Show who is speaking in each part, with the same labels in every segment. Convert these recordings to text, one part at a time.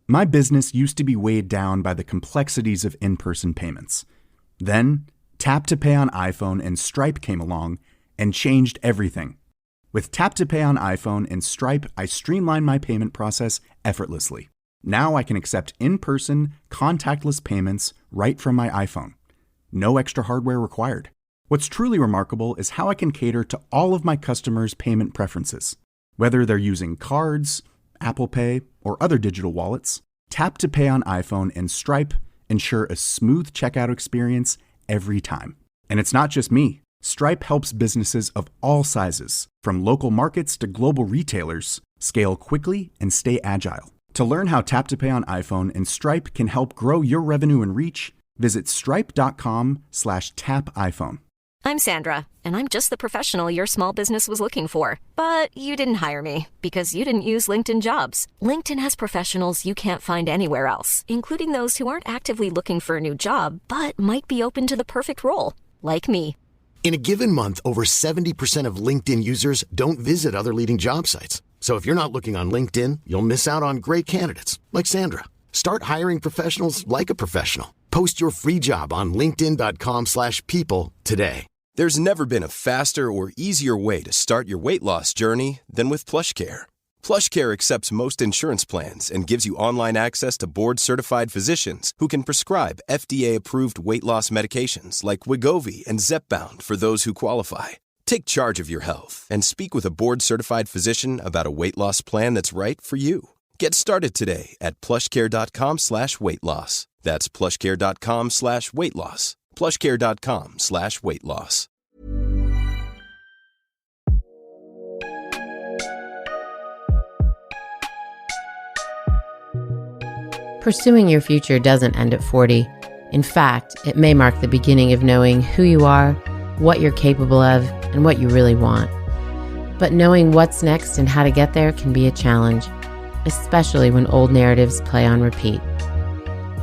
Speaker 1: My business used to be weighed down by the complexities of in-person payments. Then, Tap to Pay on iPhone and Stripe came along and changed everything. With Tap to Pay on iPhone and Stripe, I streamlined my payment process effortlessly. Now I can accept in-person, contactless payments right from my iPhone. No extra hardware required. What's truly remarkable is how I can cater to all of my customers' payment preferences. Whether they're using cards, Apple Pay, or other digital wallets, Tap to Pay on iPhone and Stripe ensure a smooth checkout experience every time. And it's not just me. Stripe helps businesses of all sizes, from local markets to global retailers, scale quickly and stay agile. To learn how Tap to Pay on iPhone and Stripe can help grow your revenue and reach, visit stripe.com/tapiphone.
Speaker 2: I'm Sandra, and I'm just the professional your small business was looking for. But you didn't hire me because you didn't use LinkedIn Jobs. LinkedIn has professionals you can't find anywhere else, including those who aren't actively looking for a new job, but might be open to the perfect role, like me.
Speaker 3: In a given month, over 70% of LinkedIn users don't visit other leading job sites. So if you're not looking on LinkedIn, you'll miss out on great candidates like Sandra. Start hiring professionals like a professional. Post your free job on linkedin.com/people today.
Speaker 4: There's never been a faster or easier way to start your weight loss journey than with PlushCare. PlushCare accepts most insurance plans and gives you online access to board-certified physicians who can prescribe FDA-approved weight loss medications like Wegovy and Zepbound for those who qualify. Take charge of your health and speak with a board-certified physician about a weight loss plan that's right for you. Get started today at plushcare.com/weight loss. That's plushcare.com/weight loss. plushcare.com/weight loss.
Speaker 5: Pursuing your future doesn't end at 40. In fact, it may mark the beginning of knowing who you are, what you're capable of, and what you really want. But knowing what's next and how to get there can be a challenge, especially when old narratives play on repeat.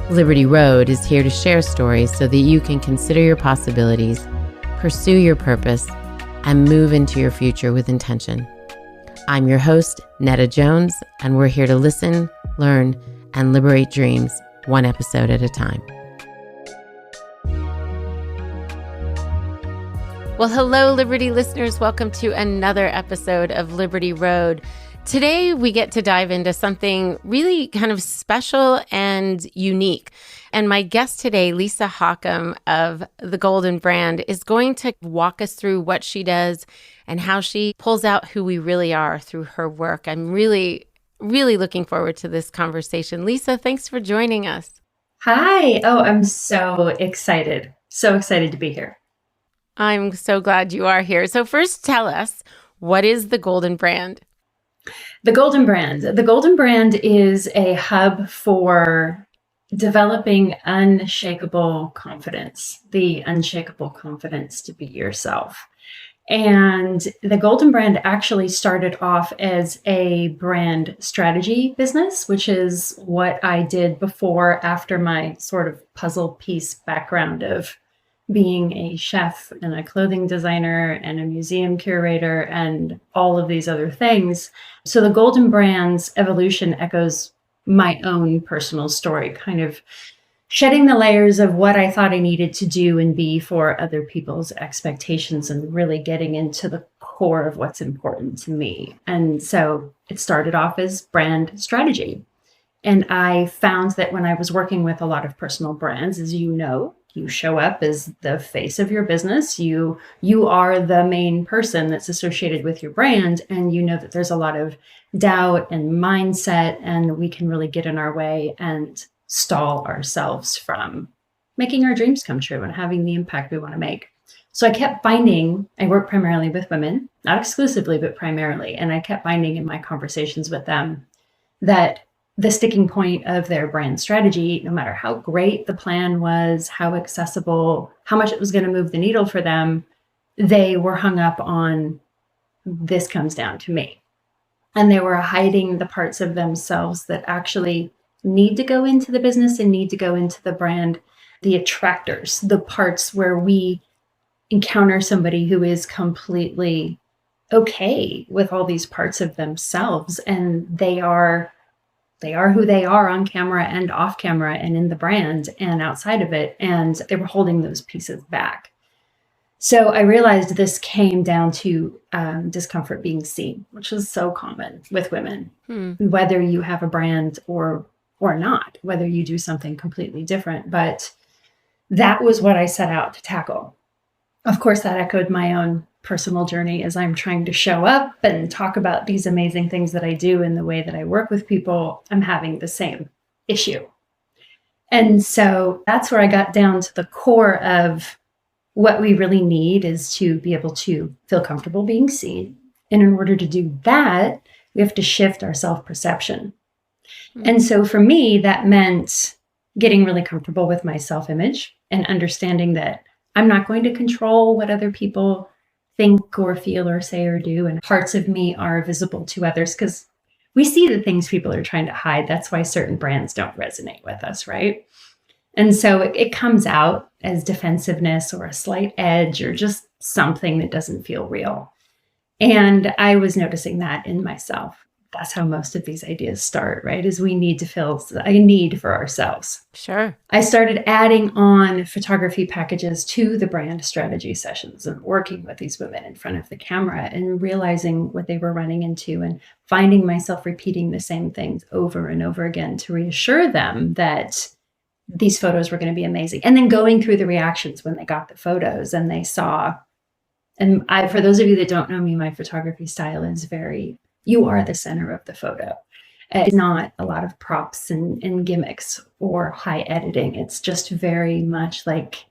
Speaker 5: Liberty Road is here to share stories so that you can consider your possibilities, pursue your purpose, and move into your future with intention. I'm your host, Netta Jones, and we're here to listen, learn, and liberate dreams, one episode at a time. Well, hello, Liberty listeners. Welcome to another episode of Liberty Road. Today, we get to dive into something really kind of special and unique. And my guest today, Lisa Haukom of the Golden Brand, is going to walk us through what she does and how she pulls out who we really are through her work. I'm really looking forward to this conversation. Lisa, thanks for joining us.
Speaker 6: Hi. Oh, I'm so excited. So excited to be here.
Speaker 5: I'm so glad you are here. So first, tell us, what is the Golden Brand?
Speaker 6: The Golden Brand. The Golden Brand is a hub for developing unshakable confidence, the unshakable confidence to be yourself. And the Golden Brand actually started off as a brand strategy business, which is what I did before, after my sort of puzzle piece background of being a chef and a clothing designer and a museum curator and all of these other things. So the Golden Brand's evolution echoes my own personal story, kind of shedding the layers of what I thought I needed to do and be for other people's expectations and really getting into the core of what's important to me. And so it started off as brand strategy. And I found that when I was working with a lot of personal brands, as you know, you show up as the face of your business. You are the main person that's associated with your brand. And you know that there's a lot of doubt and mindset, and we can really get in our way and stall ourselves from making our dreams come true and having the impact we want to make. So I kept finding, I work primarily with women, not exclusively, but primarily. And I kept finding in my conversations with them that the sticking point of their brand strategy, no matter how great the plan was, how accessible, how much it was going to move the needle for them, they were hung up on, this comes down to me. And they were hiding the parts of themselves that actually need to go into the business and need to go into the brand, the attractors, the parts where we encounter somebody who is completely okay with all these parts of themselves, and they are They are who they are on camera and off camera and in the brand and outside of it. And they were holding those pieces back. So I realized this came down to discomfort being seen, which is so common with women, whether you have a brand or not, whether you do something completely different. But that was what I set out to tackle. Of course, that echoed my own personal journey as I'm trying to show up and talk about these amazing things that I do in the way that I work with people. I'm having the same issue. And so that's where I got down to the core of what we really need is to be able to feel comfortable being seen. And in order to do that, we have to shift our self-perception. And so for me, that meant getting really comfortable with my self-image and understanding that I'm not going to control what other people think or feel or say or do. And parts of me are visible to others because we see the things people are trying to hide. That's why certain brands don't resonate with us, right? And so it comes out as defensiveness or a slight edge or just something that doesn't feel real. And I was noticing that in myself. That's how most of these ideas start, right? Is we need to feel a need for ourselves.
Speaker 5: Sure.
Speaker 6: I started adding on photography packages to the brand strategy sessions and working with these women in front of the camera and realizing what they were running into and finding myself repeating the same things over and over again to reassure them that these photos were going to be amazing. And then going through the reactions when they got the photos and they saw, and for those of you that don't know me, my photography style is you are the center of the photo. It's not a lot of props and gimmicks or high editing. It's just very much like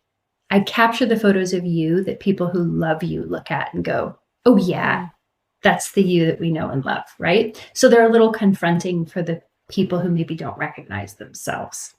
Speaker 6: I capture the photos of you that people who love you look at and go, oh yeah, that's the you that we know and love, right? So they're a little confronting for the people who maybe don't recognize themselves.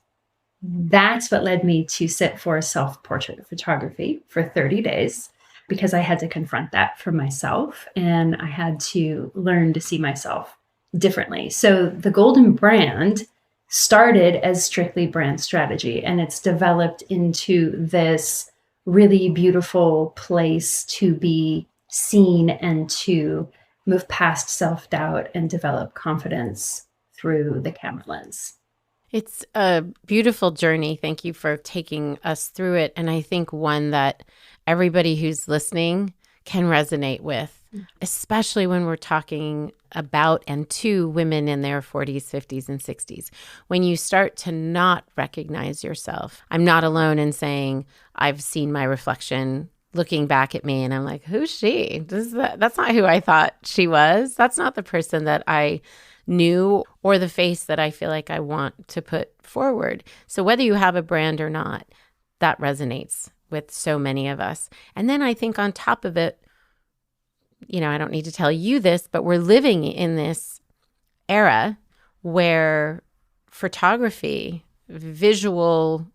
Speaker 6: That's what led me to sit for self-portrait photography for 30 days because I had to confront that for myself and I had to learn to see myself differently. So the Golden Brand started as strictly brand strategy and it's developed into this really beautiful place to be seen and to move past self-doubt and develop confidence through the camera lens.
Speaker 5: It's a beautiful journey. Thank you for taking us through it. And I think one that everybody who's listening can resonate with, especially when we're talking about and to women in their 40s, 50s, and 60s. When you start to not recognize yourself, I'm not alone in saying I've seen my reflection looking back at me and I'm like, who's she? That's not who I thought she was. That's not the person that I knew or the face that I feel like I want to put forward. So whether you have a brand or not, that resonates with so many of us. And then I think on top of it, I don't need to tell you this, but we're living in this era where photography, visual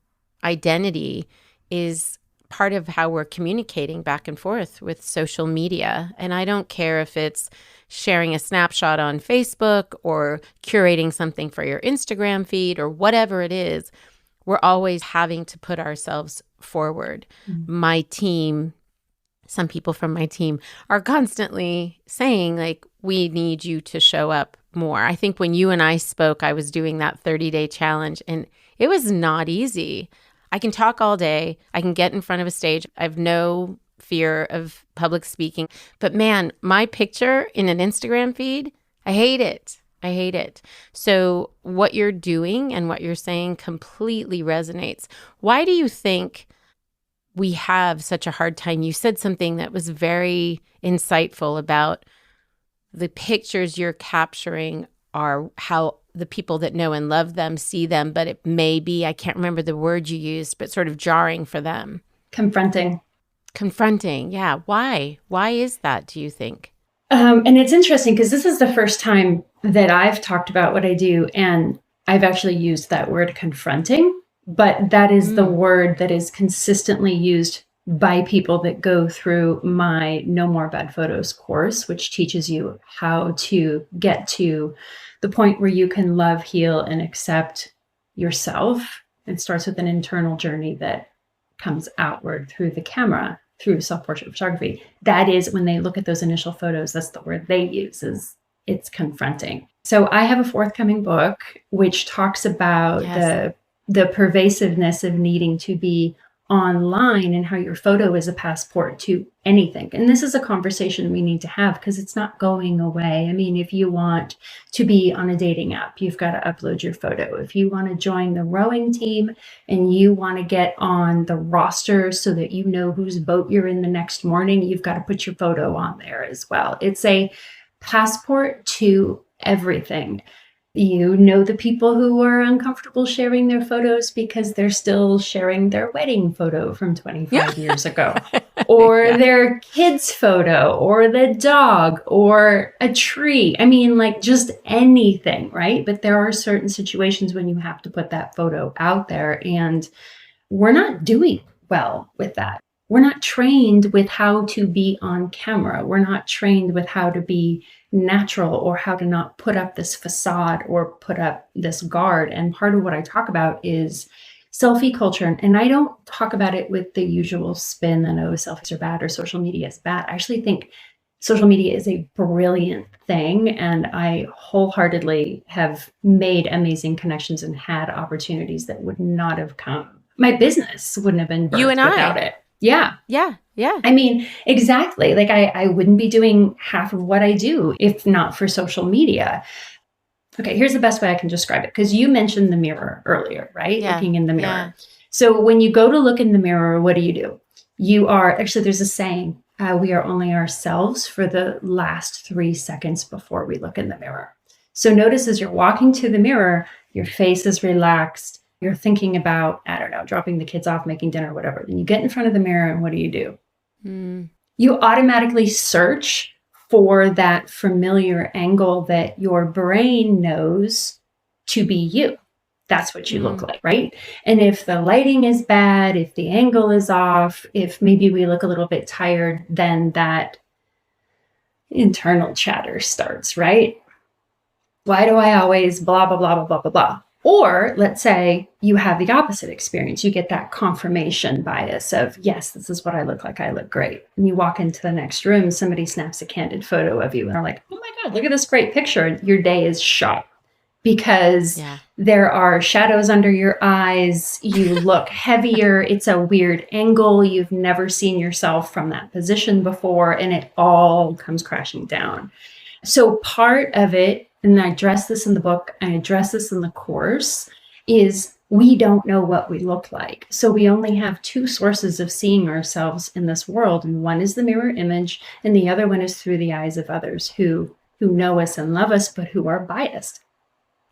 Speaker 5: identity is part of how we're communicating back and forth with social media. And I don't care if it's sharing a snapshot on Facebook or curating something for your Instagram feed or whatever it is, we're always having to put ourselves forward. My team, some people from my team are constantly saying, like, we need you to show up more. I think when you and I spoke, I was doing that 30-day challenge and it was not easy. I can talk all day. I can get in front of a stage. I have no fear of public speaking. But man, my picture in an Instagram feed, I hate it. I hate it. So what you're doing and what you're saying completely resonates. Why do you think we have such a hard time? You said something that was very insightful about the pictures you're capturing are how the people that know and love them see them, but it may be, I can't remember the word you used, but sort of jarring for them.
Speaker 6: Confronting.
Speaker 5: Yeah. Why? Why is that, do you think?
Speaker 6: And it's interesting because this is the first time that I've talked about what I do, and I've actually used that word confronting, but that is the word that is consistently used by people that go through my No More Bad Photos course, which teaches you how to get to the point where you can love, heal, and accept yourself. It starts with an internal journey that comes outward through the camera, through self-portrait photography. That is when they look at those initial photos, that's the word they use, is it's confronting. So I have a forthcoming book which talks about the pervasiveness of needing to be online and how your photo is a passport to anything. And this is a conversation we need to have because it's not going away. I mean, if you want to be on a dating app, you've got to upload your photo. If you want to join the rowing team and you want to get on the roster so that you know whose boat you're in the next morning, you've got to put your photo on there as well. It's a passport to everything. You know, the people who are uncomfortable sharing their photos because they're still sharing their wedding photo from 25 years ago, or their kid's photo, or the dog, or a tree. I mean, like just anything, right? But there are certain situations when you have to put that photo out there, and we're not doing well with that. We're not trained with how to be on camera. We're not trained with how to be natural or how to not put up this facade or put up this guard. And part of what I talk about is selfie culture. And I don't talk about it with the usual spin that, oh, selfies are bad or social media is bad. I actually think social media is a brilliant thing. And I wholeheartedly have made amazing connections and had opportunities that would not have come. My business wouldn't have been birthed without it. Yeah.
Speaker 5: Yeah. Yeah.
Speaker 6: I mean, exactly. Like I wouldn't be doing half of what I do if not for social media. Okay, here's the best way I can describe it. Because you mentioned the mirror earlier, right?
Speaker 5: Yeah.
Speaker 6: Looking in the mirror.
Speaker 5: Yeah.
Speaker 6: So when you go to look in the mirror, what do? You are, actually, there's a saying, we are only ourselves for the last 3 seconds before we look in the mirror. So notice as you're walking to the mirror, your face is relaxed. You're thinking about, I don't know, dropping the kids off, making dinner, whatever. Then you get in front of the mirror and what do? You automatically search for that familiar angle that your brain knows to be you. That's what you look like, right? And if the lighting is bad, if the angle is off, if maybe we look a little bit tired, then that internal chatter starts, right? Why do I always blah, blah, blah, blah, blah, blah, blah? Or let's say you have the opposite experience. You get that confirmation bias of, yes, this is what I look like. I look great. And you walk into the next room, somebody snaps a candid photo of you and they're like, oh my God, look at this great picture. Your day is shot because there are shadows under your eyes. You look heavier. It's a weird angle. You've never seen yourself from that position before, and it all comes crashing down. So part of it, and I address this in the book, I address this in the course, is we don't know what we look like. So we only have 2 sources of seeing ourselves in this world. And one is the mirror image, and the other one is through the eyes of others who know us and love us, but who are biased.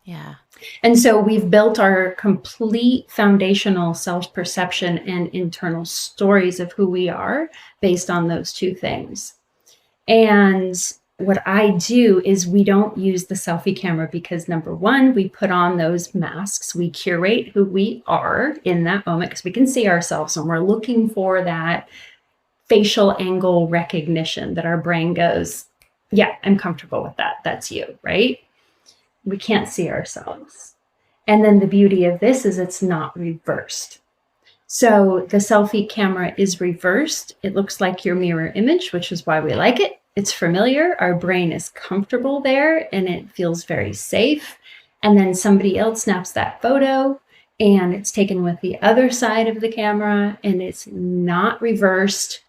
Speaker 5: Yeah.
Speaker 6: And so we've built our complete foundational self-perception and internal stories of who we are based on those 2 things. And what I do is we don't use the selfie camera because, number one, we put on those masks. We curate who we are in that moment because we can see ourselves, and we're looking for that facial angle recognition that our brain goes, yeah, I'm comfortable with that. That's you, right? We can't see ourselves. And then the beauty of this is it's not reversed. So the selfie camera is reversed. It looks like your mirror image, which is why we like it. It's familiar. Our brain is comfortable there and it feels very safe. And then somebody else snaps that photo and it's taken with the other side of the camera and it's not reversed.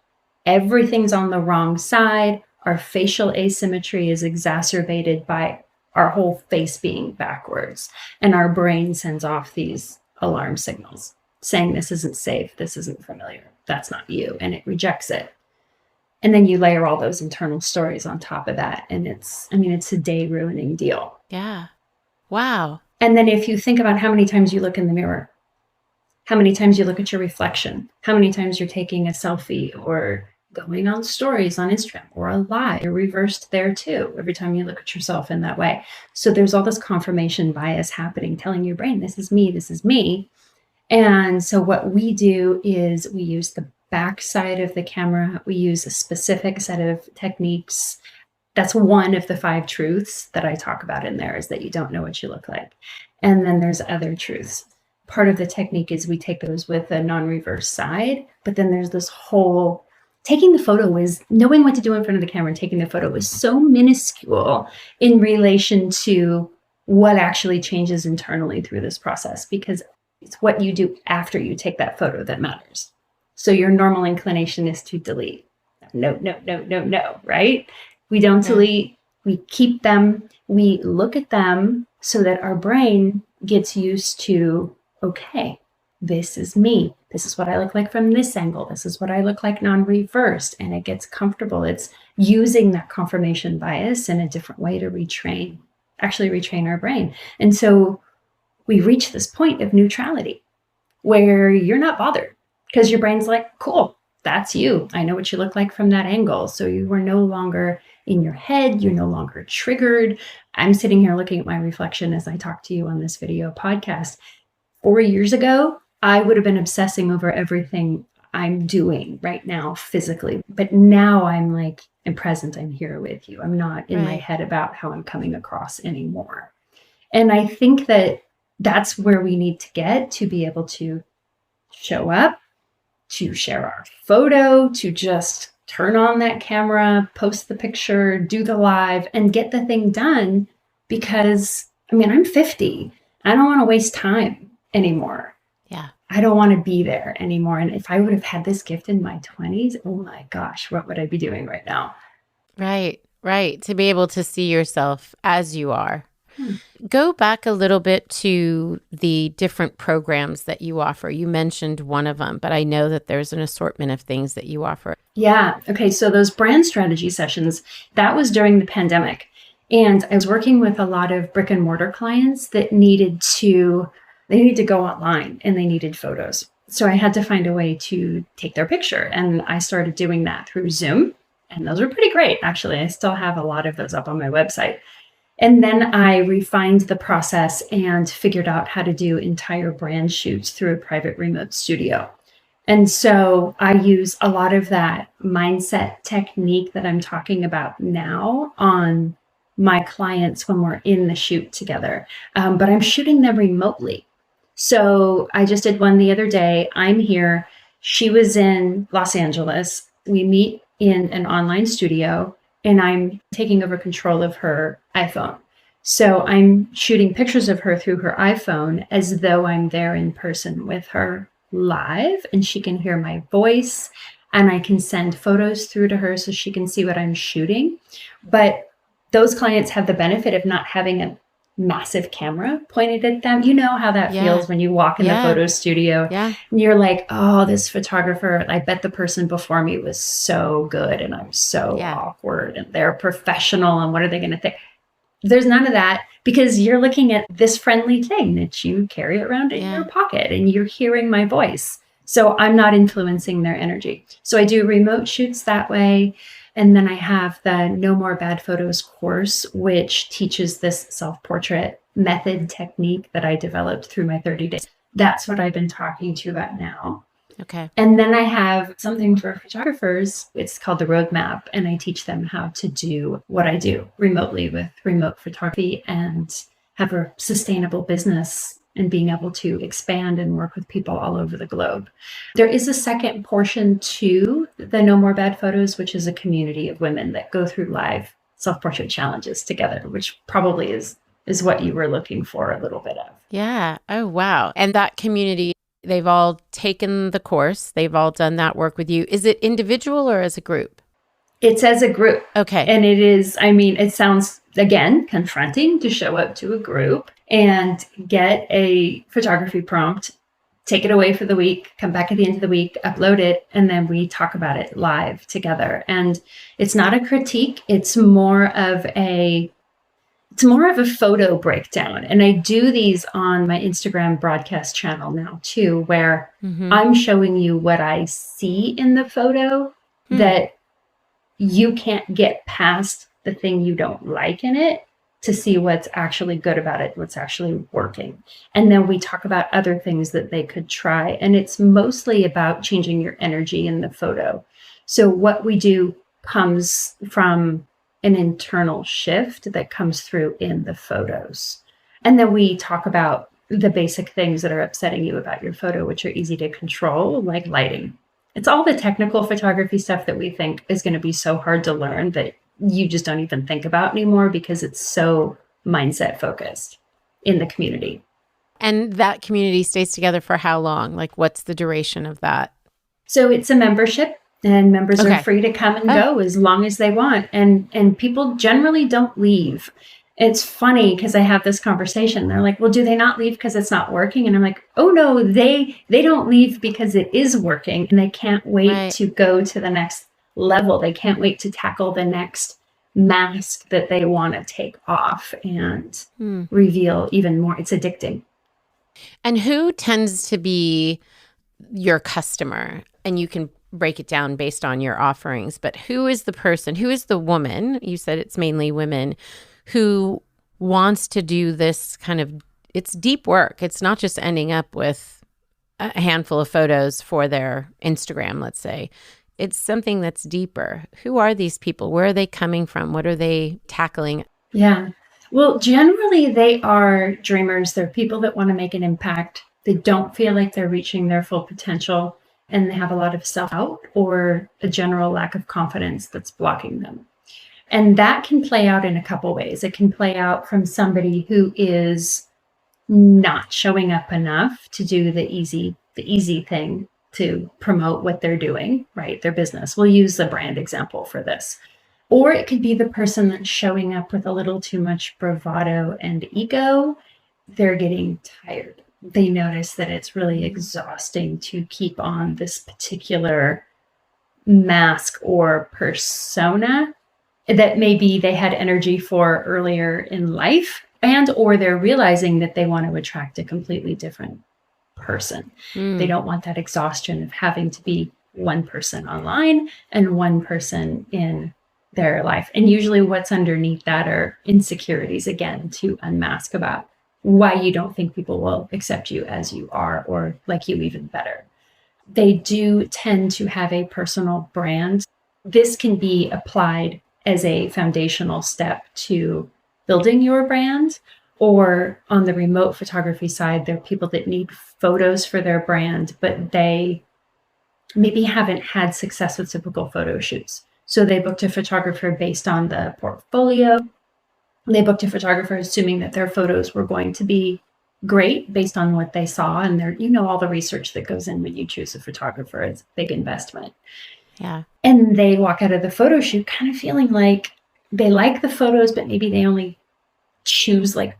Speaker 6: Everything's on the wrong side. Our facial asymmetry is exacerbated by our whole face being backwards. And our brain sends off these alarm signals saying this isn't safe, this isn't familiar, that's not you, and it rejects it. And then you layer all those internal stories on top of that. And it's a day ruining deal.
Speaker 5: Yeah. Wow.
Speaker 6: And then if you think about how many times you look in the mirror, how many times you look at your reflection, how many times you're taking a selfie or going on stories on Instagram or a live, you're reversed there too, every time you look at yourself in that way. So there's all this confirmation bias happening, telling your brain, this is me, this is me. And so what we do is we use the back side of the camera. We use a specific set of techniques. That's one of the 5 truths that I talk about in there, is that you don't know what you look like. And then there's other truths. Part of the technique is we take those with a non-reverse side, but then there's this whole taking the photo is knowing what to do in front of the camera and taking the photo is so minuscule in relation to what actually changes internally through this process, because it's what you do after you take that photo that matters. So your normal inclination is to delete. No, right? We don't delete. We keep them. We look at them so that our brain gets used to, okay, this is me. This is what I look like from this angle. This is what I look like non-reversed. And it gets comfortable. It's using that confirmation bias in a different way to retrain our brain. And so we reach this point of neutrality where you're not bothered because your brain's like, cool, that's you. I know what you look like from that angle. So you are no longer in your head. You're no longer triggered. I'm sitting here looking at my reflection as I talk to you on this video podcast. 4 years ago, I would have been obsessing over everything I'm doing right now physically. But now I'm like, I'm present. I'm here with you. I'm not in my head about how I'm coming across anymore. And I think that that's where we need to get to be able to show up, to share our photo, to just turn on that camera, post the picture, do the live, and get the thing done. Because, I mean, I'm 50. I don't want to waste time anymore.
Speaker 5: Yeah.
Speaker 6: I don't want to be there anymore. And if I would have had this gift in my 20s, oh my gosh, what would I be doing right now?
Speaker 5: Right. To be able to see yourself as you are. Go back a little bit to the different programs that you offer. You mentioned one of them, but I know that there's an assortment of things that you offer.
Speaker 6: Yeah. Okay. So those brand strategy sessions, that was during the pandemic. And I was working with a lot of brick and mortar clients that needed to go online and they needed photos. So I had to find a way to take their picture. And I started doing that through Zoom. And those were pretty great, actually. I still have a lot of those up on my website. And then I refined the process and figured out how to do entire brand shoots through a private remote studio. And so I use a lot of that mindset technique that I'm talking about now on my clients when we're in the shoot together. But I'm shooting them remotely. So I just did one the other day. I'm here. She was in Los Angeles. We meet in an online studio. And I'm taking over control of her iPhone. So I'm shooting pictures of her through her iPhone as though I'm there in person with her live, and she can hear my voice, and I can send photos through to her so she can see what I'm shooting. But those clients have the benefit of not having a massive camera pointed at them. You know how that feels when you walk in the photo studio and you're like, oh, this photographer, I bet the person before me was so good and I'm so awkward and they're professional and what are they going to think? There's none of that because you're looking at this friendly thing that you carry around in your pocket and you're hearing my voice. So I'm not influencing their energy. So I do remote shoots that way. And then I have the No More Bad Photos course, which teaches this self-portrait method technique that I developed through my 30 days. That's what I've been talking to you about now.
Speaker 5: Okay.
Speaker 6: And then I have something for photographers. It's called the Roadmap, and I teach them how to do what I do remotely with remote photography and have a sustainable business and being able to expand and work with people all over the globe. There is a second portion to the No More Bad Photos, which is a community of women that go through live self-portrait challenges together, which probably is what you were looking for a little bit of.
Speaker 5: Yeah. Oh, wow. And that community, they've all taken the course. They've all done that work with you. Is it individual or as a group?
Speaker 6: It's as a group.
Speaker 5: Okay.
Speaker 6: And it is, I mean, it sounds, again, confronting to show up to a group and get a photography prompt, take it away for the week, come back at the end of the week, upload it, and then we talk about it live together. And it's not a critique. It's more of a photo breakdown. And I do these on my Instagram broadcast channel now too, where I'm showing you what I see in the photo that you can't get past the thing you don't like in it to see what's actually good about it, what's actually working. And then we talk about other things that they could try. And it's mostly about changing your energy in the photo. So what we do comes from an internal shift that comes through in the photos. And then we talk about the basic things that are upsetting you about your photo, which are easy to control, like lighting. It's all the technical photography stuff that we think is going to be so hard to learn that you just don't even think about anymore because it's so mindset focused in the community.
Speaker 5: And that community stays together for how long? Like, what's the duration of that?
Speaker 6: So it's a membership, and members are free to come and go as long as they want. And people generally don't leave. It's funny because I have this conversation. They're like, well, do they not leave because it's not working? And I'm like, oh, no, they don't leave because it is working. And they can't wait to go to the next level. They can't wait to tackle the next mask that they want to take off and reveal even more. It's addicting.
Speaker 5: And who tends to be your customer? And you can break it down based on your offerings, but who is the person, who is the woman? You said it's mainly women who wants to do this kind of, it's deep work. It's not just ending up with a handful of photos for their Instagram, let's say. It's something that's deeper. Who are these people? Where are they coming from? What are they tackling?
Speaker 6: Yeah. Well, generally they are dreamers. They're people that want to make an impact. They don't feel like they're reaching their full potential, and they have a lot of self-doubt or a general lack of confidence that's blocking them. And that can play out in a couple ways. It can play out from somebody who is not showing up enough to do the easy thing to promote what they're doing, right? Their business. We'll use the brand example for this. Or it could be the person that's showing up with a little too much bravado and ego. They're getting tired. They notice that it's really exhausting to keep on this particular mask or persona that maybe they had energy for earlier in life, and or they're realizing that they want to attract a completely different person. They don't want that exhaustion of having to be one person online and one person in their life. And usually what's underneath that are insecurities, again, to unmask about why you don't think people will accept you as you are or like you even better. They do tend to have a personal brand. This can be applied as a foundational step to building your brand, or on the remote photography side, there are people that need photos for their brand, but they maybe haven't had success with typical photo shoots. So they booked a photographer based on the portfolio. They booked a photographer assuming that their photos were going to be great based on what they saw. And they're, all the research that goes in when you choose a photographer. It's a big investment.
Speaker 5: Yeah.
Speaker 6: And they walk out of the photo shoot kind of feeling like they like the photos, but maybe they only choose like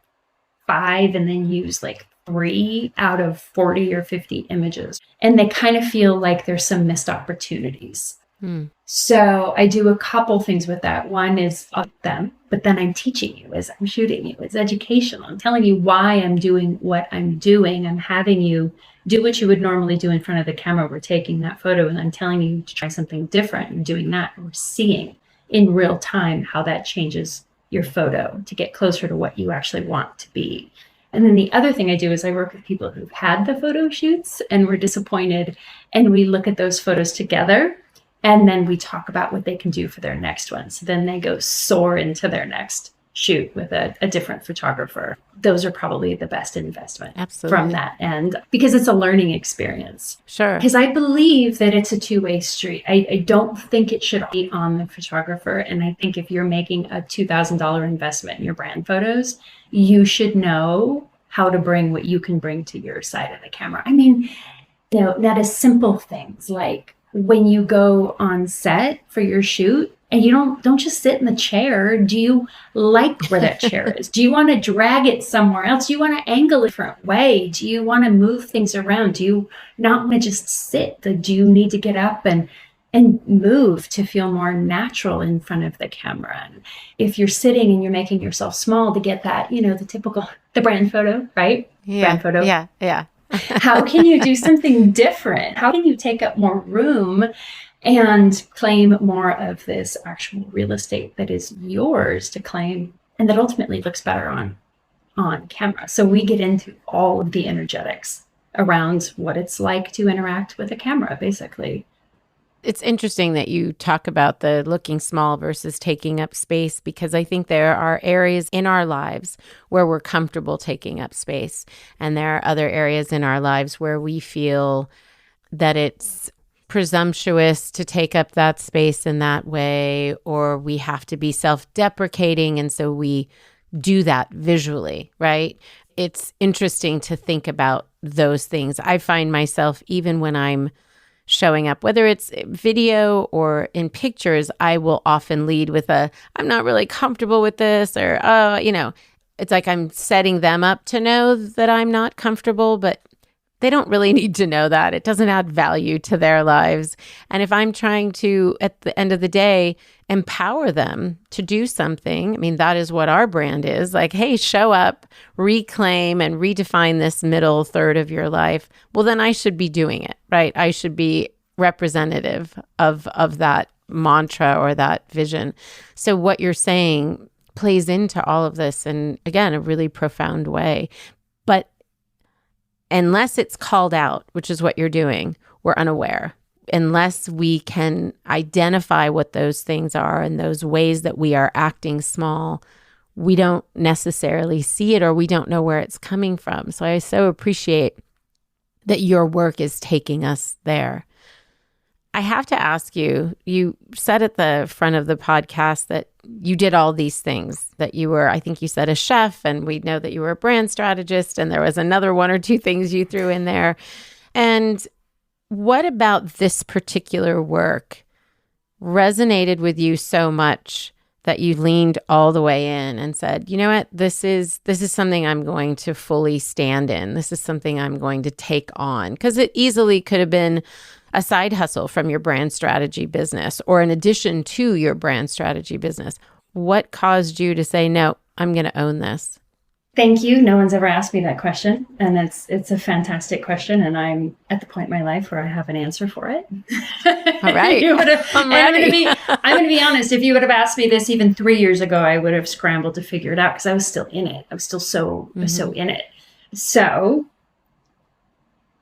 Speaker 6: 5 and then use like 3 out of 40 or 50 images. And they kind of feel like there's some missed opportunities. So I do a couple things with that. One is of them, but then I'm teaching you as I'm shooting you. It's educational. I'm telling you why I'm doing what I'm doing. I'm having you do what you would normally do in front of the camera. We're taking that photo and I'm telling you to try something different and doing that. We're seeing in real time how that changes your photo to get closer to what you actually want to be. And then the other thing I do is I work with people who've had the photo shoots and were disappointed, and we look at those photos together. And then we talk about what they can do for their next one. So then they go soar into their next shoot with a different photographer. Those are probably the best investment from that end, because it's a learning experience.
Speaker 5: Sure.
Speaker 6: Because I believe that it's a two-way street. I don't think it should be on the photographer. And I think if you're making a $2,000 investment in your brand photos, you should know how to bring what you can bring to your side of the camera. I mean, that is simple things like, when you go on set for your shoot and you don't just sit in the chair, do you like where that chair is? Do you want to drag it somewhere else? Do you want to angle it a different way? Do you want to move things around? Do you not want to just sit? Do you need to get up and move to feel more natural in front of the camera? And if you're sitting and you're making yourself small to get that, the brand photo, right?
Speaker 5: Yeah.
Speaker 6: Brand photo.
Speaker 5: Yeah.
Speaker 6: How can you do something different? How can you take up more room and claim more of this actual real estate that is yours to claim and that ultimately looks better on camera? So we get into all of the energetics around what it's like to interact with a camera, basically.
Speaker 5: It's interesting that you talk about the looking small versus taking up space, because I think there are areas in our lives where we're comfortable taking up space. And there are other areas in our lives where we feel that it's presumptuous to take up that space in that way, or we have to be self-deprecating, and so we do that visually, right? It's interesting to think about those things. I find myself, even when I'm showing up, whether it's video or in pictures, I will often lead with I'm not really comfortable with this, or, it's like I'm setting them up to know that I'm not comfortable, but they don't really need to know that. It doesn't add value to their lives. And if I'm trying to, at the end of the day, empower them to do something, I mean, that is what our brand is. Like, hey, show up, reclaim and redefine this middle third of your life. Well, then I should be doing it, right? I should be representative of that mantra or that vision. So what you're saying plays into all of this, and again, a really profound way. But unless it's called out, which is what you're doing, we're unaware. Unless we can identify what those things are and those ways that we are acting small, we don't necessarily see it, or we don't know where it's coming from. So I so appreciate that your work is taking us there. I have to ask you, you said at the front of the podcast that you did all these things, that you were, I think you said, a chef, and we know that you were a brand strategist, and there was another one or two things you threw in there. And what about this particular work resonated with you so much that you leaned all the way in and said, you know what, this is something I'm going to fully stand in. This is something I'm going to take on? Because it easily could have been a side hustle from your brand strategy business, or in addition to your brand strategy business. What caused you to say, no, I'm going to own this?
Speaker 6: Thank you. No one's ever asked me that question. And it's a fantastic question. And I'm at the point in my life where I have an answer for it.
Speaker 5: All right.
Speaker 6: I'm going to be honest. If you would have asked me this even 3 years ago, I would have scrambled to figure it out, because I was still in it. I was still so in it. So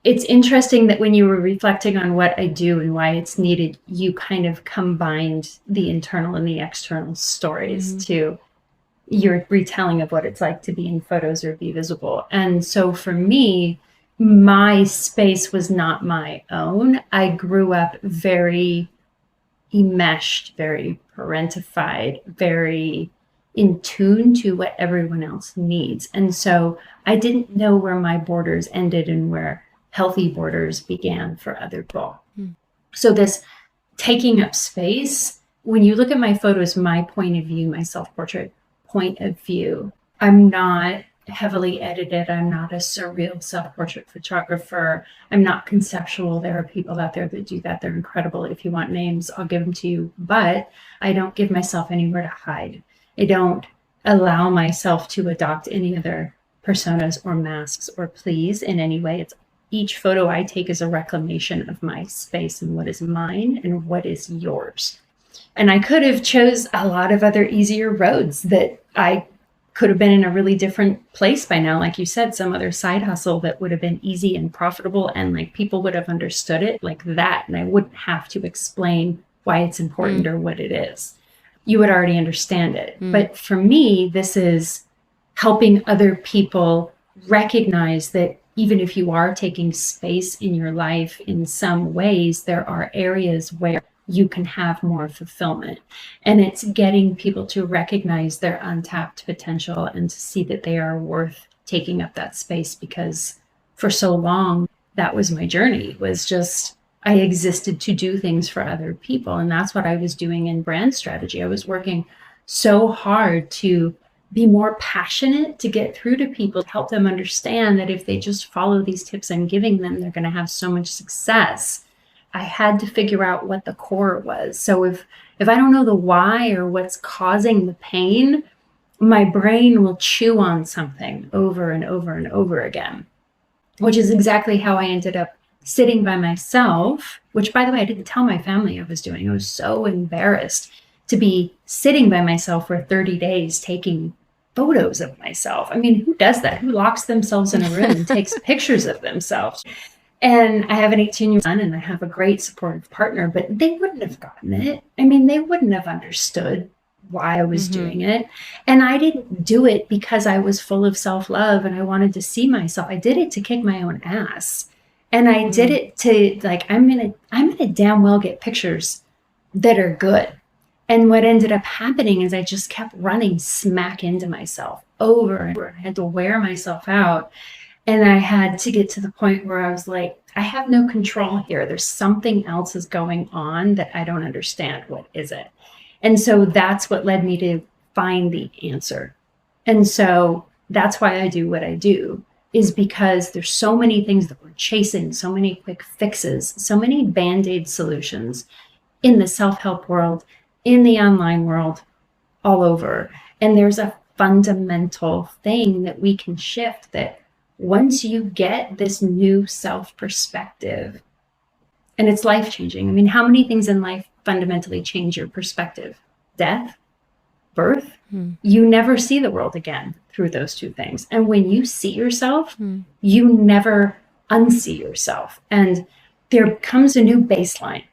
Speaker 6: it's interesting that when you were reflecting on what I do and why it's needed, you kind of combined the internal and the external stories to your retelling of what it's like to be in photos or be visible. And so for me, my space was not my own. I grew up very enmeshed, very parentified, very in tune to what everyone else needs. And so I didn't know where my borders ended and where healthy borders began for other people. So this taking up space, when you look at my photos, my point of view, my self-portrait point of view, I'm not heavily edited. I'm not a surreal self-portrait photographer. I'm not conceptual. There are people out there that do that. They're incredible. If you want names, I'll give them to you. But I don't give myself anywhere to hide. I don't allow myself to adopt any other personas or masks or pleas in any way. It's each photo I take is a reclamation of my space and what is mine and what is yours. And I could have chose a lot of other easier roads that I could have been in a really different place by now. Like you said, some other side hustle that would have been easy and profitable, and like people would have understood it like that. And I wouldn't have to explain why it's important or what it is. You would already understand it. But for me, this is helping other people recognize that even if you are taking space in your life in some ways, there are areas where you can have more fulfillment. And it's getting people to recognize their untapped potential and to see that they are worth taking up that space, because for so long, that was my journey, was just, I existed to do things for other people. And that's what I was doing in brand strategy. I was working so hard to be more passionate, to get through to people, to help them understand that if they just follow these tips I'm giving them, they're going to have so much success. I had to figure out what the core was. So if I don't know the why or what's causing the pain, my brain will chew on something over and over and over again, which is exactly how I ended up sitting by myself, which, by the way, I didn't tell my family I was doing. I was so embarrassed to be sitting by myself for 30 days taking photos of myself. I mean, who does that? Who locks themselves in a room and takes pictures of themselves? And I have an 18-year-old son, and I have a great supportive partner, but they wouldn't have gotten it. I mean, they wouldn't have understood why I was doing it. And I didn't do it because I was full of self-love and I wanted to see myself. I did it to kick my own ass. And I did it to like, I'm gonna damn well get pictures that are good. And what ended up happening is I just kept running smack into myself over and over. I had to wear myself out. And I had to get to the point where I was like, I have no control here. There's something else is going on that I don't understand. What is it? And so that's what led me to find the answer. And so that's why I do what I do, is because there's so many things that we're chasing, so many quick fixes, so many Band-Aid solutions in the self-help world, in the online world, all over. And there's a fundamental thing that we can shift, that once you get this new self perspective, and it's life-changing. I mean, how many things in life fundamentally change your perspective? Death, birth. You never see the world again through those two things. And when you see yourself, you never unsee yourself. And there comes a new baseline,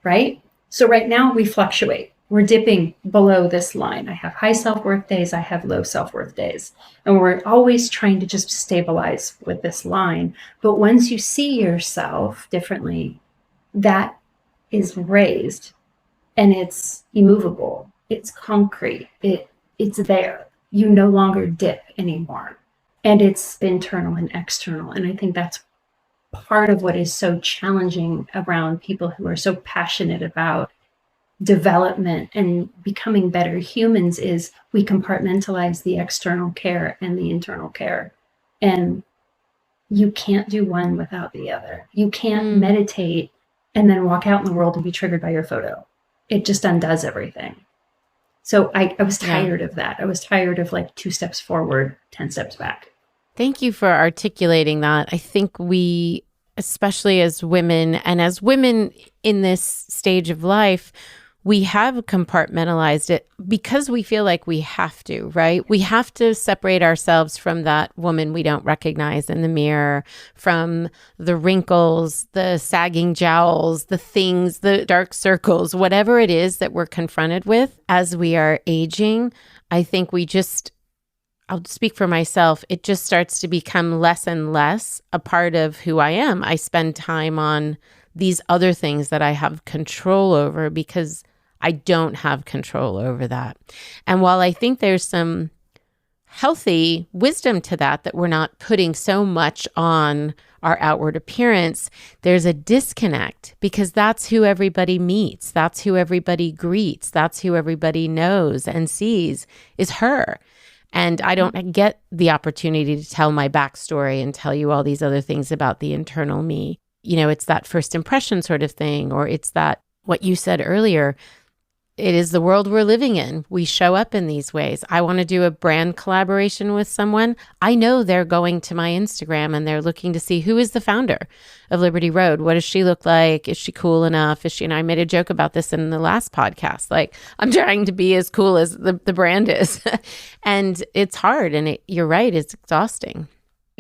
Speaker 6: right? So right now we fluctuate. We're dipping below this line. I have high self-worth days. I have low self-worth days. And we're always trying to just stabilize with this line. But once you see yourself differently, that is raised and it's immovable. It's concrete. It's there. You no longer dip anymore. And it's internal and external. And I think that's part of what is so challenging around people who are so passionate about development and becoming better humans, is we compartmentalize the external care and the internal care. And you can't do one without the other. You can't meditate and then walk out in the world and be triggered by your photo. It just undoes everything. So I was tired of that. I was tired of like 2 steps forward, 10 steps back.
Speaker 5: Thank you for articulating that. I think we, especially as women and as women in this stage of life, we have compartmentalized it because we feel like we have to, right? We have to separate ourselves from that woman we don't recognize in the mirror, from the wrinkles, the sagging jowls, the things, the dark circles, whatever it is that we're confronted with as we are aging. I think I'll speak for myself, it just starts to become less and less a part of who I am. I spend time on these other things that I have control over because I don't have control over that. And while I think there's some healthy wisdom to that we're not putting so much on our outward appearance, there's a disconnect because that's who everybody meets. That's who everybody greets. That's who everybody knows and sees is her. And I don't get the opportunity to tell my backstory and tell you all these other things about the internal me. You know, it's that first impression sort of thing, or it's that what you said earlier. It is the world we're living in. We show up in these ways. I want to do a brand collaboration with someone. I know they're going to my Instagram and they're looking to see who is the founder of Liberty Road. What does she look like? Is she cool enough? And I made a joke about this in the last podcast. Like, I'm trying to be as cool as the brand is. And it's hard. And you're right. It's exhausting.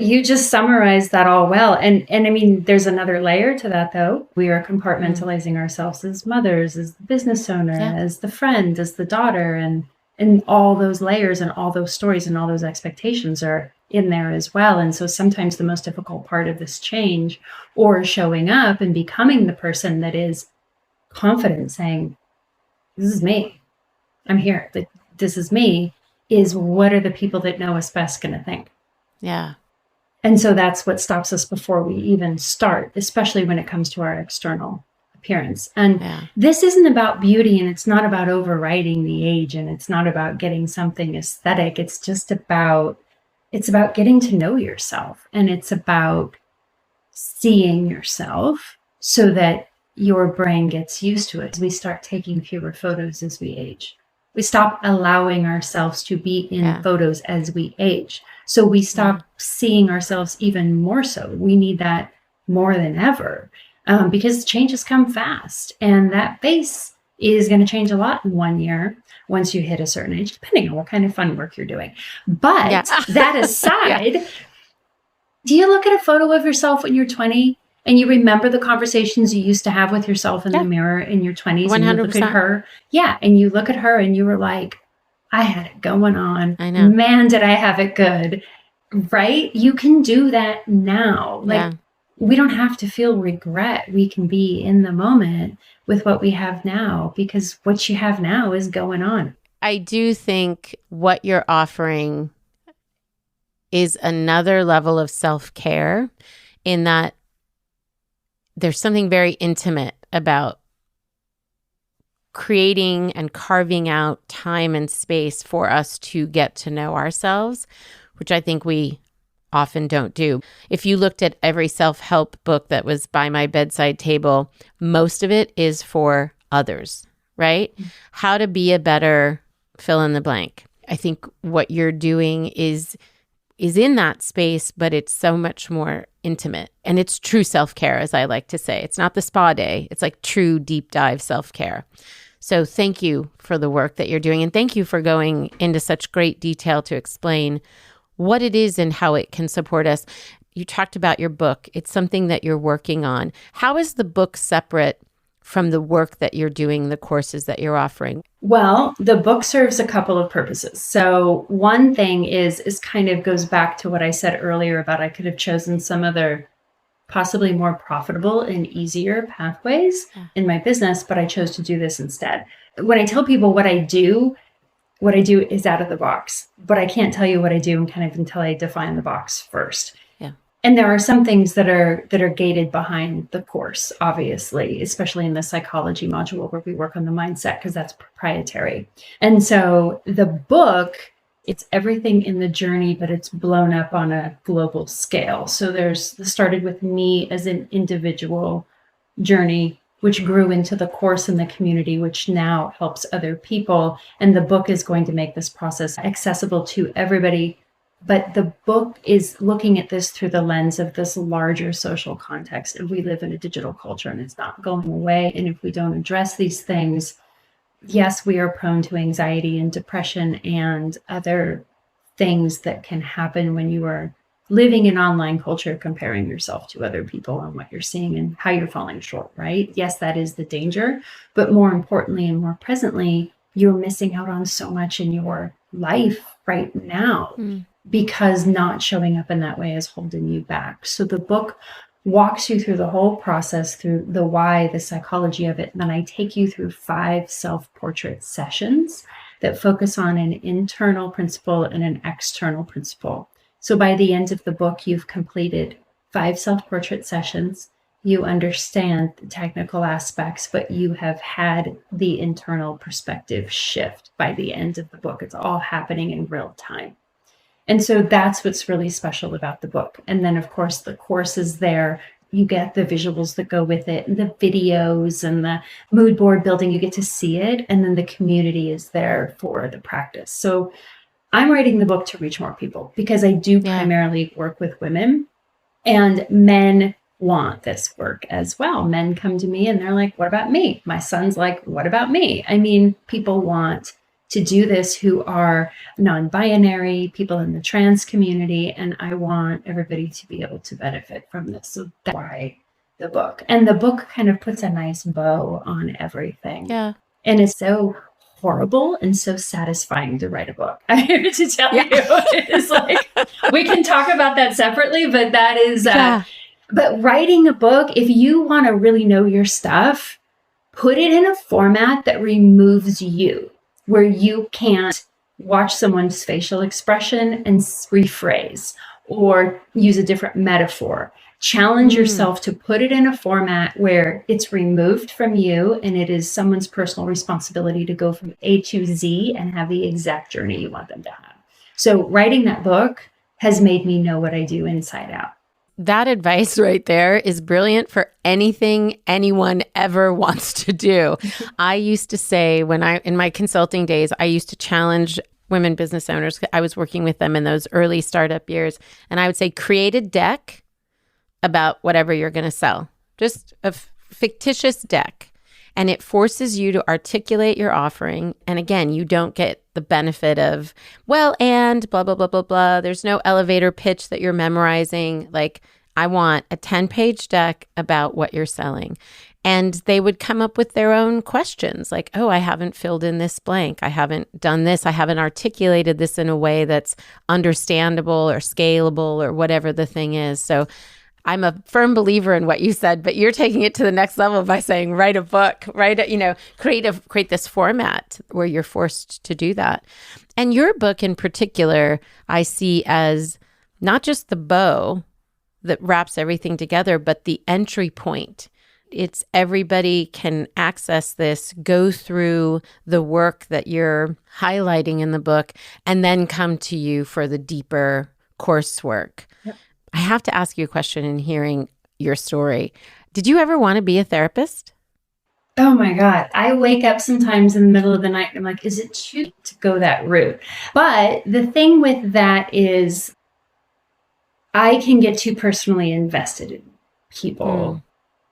Speaker 6: You just summarized that all well. And I mean, there's another layer to that, though. We are compartmentalizing ourselves as mothers, as the business owner, as the friend, as the daughter, and all those layers and all those stories and all those expectations are in there as well. And so sometimes the most difficult part of this change, or showing up and becoming the person that is confident, saying, this is me, I'm here, this is me, is what are the people that know us best going to think?
Speaker 5: Yeah.
Speaker 6: And so that's what stops us before we even start, especially when it comes to our external appearance. And this isn't about beauty, and it's not about overriding the age, and it's not about getting something aesthetic. It's just about, getting to know yourself, and it's about seeing yourself so that your brain gets used to it. We start taking fewer photos as we age. We stop allowing ourselves to be in photos as we age. So we stop seeing ourselves even more so. We need that more than ever because changes come fast. And that face is going to change a lot in 1 year once you hit a certain age, depending on what kind of fun work you're doing. But that aside, do you look at a photo of yourself when you're 20 and you remember the conversations you used to have with yourself in the mirror in your 20s? 100%. And you look at her. Yeah. And you look at her and you were like, I had it going on.
Speaker 5: I know.
Speaker 6: Man, did I have it good. Right? You can do that now. Like we don't have to feel regret. We can be in the moment with what we have now, because what you have now is going on.
Speaker 5: I do think what you're offering is another level of self-care, in that there's something very intimate about creating and carving out time and space for us to get to know ourselves, which I think we often don't do. If you looked at every self-help book that was by my bedside table, most of it is for others, right? Mm-hmm. How to be a better fill in the blank. I think what you're doing is in that space, but it's so much more intimate. And it's true self-care, as I like to say. It's not the spa day. It's like true deep dive self-care. So thank you for the work that you're doing. And thank you for going into such great detail to explain what it is and how it can support us. You talked about your book. It's something that you're working on. How is the book separate from the work that you're doing, the courses that you're offering?
Speaker 6: Well, the book serves a couple of purposes. So one thing is kind of goes back to what I said earlier about I could have chosen some other possibly more profitable and easier pathways in my business, but I chose to do this instead. When I tell people what I do is out of the box, but I can't tell you what I do until I define the box first.
Speaker 5: Yeah.
Speaker 6: And there are some things that are gated behind the course, obviously, especially in the psychology module where we work on the mindset, because that's proprietary. And so the book, it's everything in the journey, but it's blown up on a global scale. So started with me as an individual journey, which grew into the course and the community, which now helps other people. And the book is going to make this process accessible to everybody. But the book is looking at this through the lens of this larger social context. And we live in a digital culture and it's not going away. And if we don't address these things, yes, we are prone to anxiety and depression and other things that can happen when you are living in online culture, comparing yourself to other people and what you're seeing and how you're falling short, right? Yes, that is the danger. But more importantly and more presently, you're missing out on so much in your life right now because not showing up in that way is holding you back. So the book walks you through the whole process, through the why, the psychology of it. And then I take you through 5 self-portrait sessions that focus on an internal principle and an external principle. So by the end of the book, you've completed 5 self-portrait sessions. You understand the technical aspects, but you have had the internal perspective shift by the end of the book. It's all happening in real time. And so that's what's really special about the book. And then, of course, the course is there. You get the visuals that go with it, and the videos and the mood board building. You get to see it. And then the community is there for the practice. So I'm writing the book to reach more people because I do primarily work with women, and men want this work as well. Men come to me and they're like, what about me? My son's like, what about me? I mean, people want to do this who are non-binary, people in the trans community, and I want everybody to be able to benefit from this. So that's why the book. And the book kind of puts a nice bow on everything. Yeah. And it's so horrible and so satisfying to write a book. I have to tell you, it's like, we can talk about that separately, but that is, but writing a book, if you want to really know your stuff, put it in a format that removes you, where you can't watch someone's facial expression and rephrase or use a different metaphor. Challenge yourself to put it in a format where it's removed from you and it is someone's personal responsibility to go from A to Z and have the exact journey you want them to have. So writing that book has made me know what I do inside out.
Speaker 5: That advice right there is brilliant for anything anyone ever wants to do. I used to say in my consulting days, I used to challenge women business owners. I was working with them in those early startup years. And I would say, create a deck about whatever you're going to sell, just a fictitious deck. And it forces you to articulate your offering. And again, you don't get the benefit of, well, and blah, blah, blah, blah, blah. There's no elevator pitch that you're memorizing. Like, I want a 10-page deck about what you're selling. And they would come up with their own questions like, oh, I haven't filled in this blank. I haven't done this. I haven't articulated this in a way that's understandable or scalable or whatever the thing is. So I'm a firm believer in what you said, but you're taking it to the next level by saying, write a book, create this format where you're forced to do that. And your book in particular, I see as not just the bow that wraps everything together, but the entry point. It's everybody can access this, go through the work that you're highlighting in the book, and then come to you for the deeper coursework. Yep. I have to ask you a question in hearing your story. Did you ever want to be a therapist?
Speaker 6: Oh my God. I wake up sometimes in the middle of the night and I'm like, is it too late to go that route? But the thing with that is I can get too personally invested in people